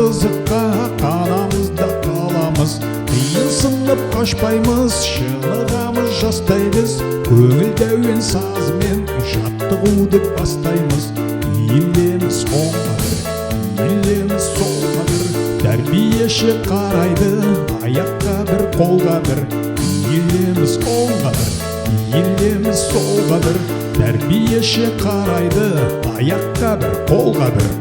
қызыққа қанамыз да қаламыз. Қиынсынып қашпаймыз, шынығамыз жастаймыз. Көңілді әуен сазымен жаттығуды бастаймыз. Иілеміз оңға бір, иілеміз солға бір. Тәрбиеші қарайды, аяққа бір, қолға бір. Иілеміз оңға бір, иілеміз солға бір. Тәрбиеші қарайды, аяққа бір, қолға бір.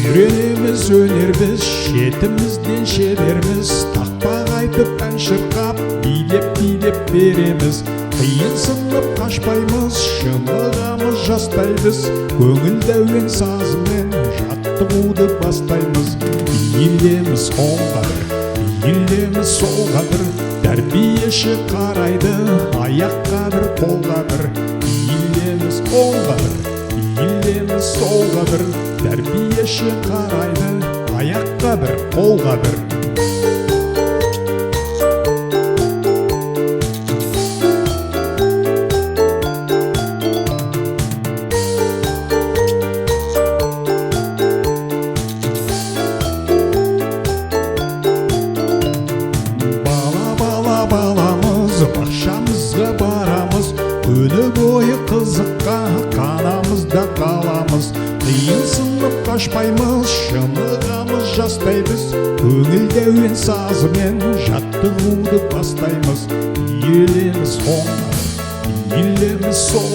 Үйренеміз өнер біз, шетімізден шеберміз. Тақпақ айтып ән шырқап, билеп береміз. Қиынсынып қашпаймыз, шынығамыз жастаймыз. Көңілді әуен сазымен жаттығуды бастаймыз. Иілеміз оңға бір, иілеміз солға бір. Тәрбиеші қарайды, аяққа бір, қолға бір. Иілеміз оңға бір, иілеміз солға бір. Тәрбиеші қарайды, аяққа бір, қолға бір. Баламыз, бақшамызға барамыз. Күні бойы қызыққа қанамыз да қаламыз. Қиынсынып қашпаймыз, шынығамыз жастаймыз. Көңілді әуен сазымен жаттығуды бастаймыз. Иілеміз оңға, иілеміз солға.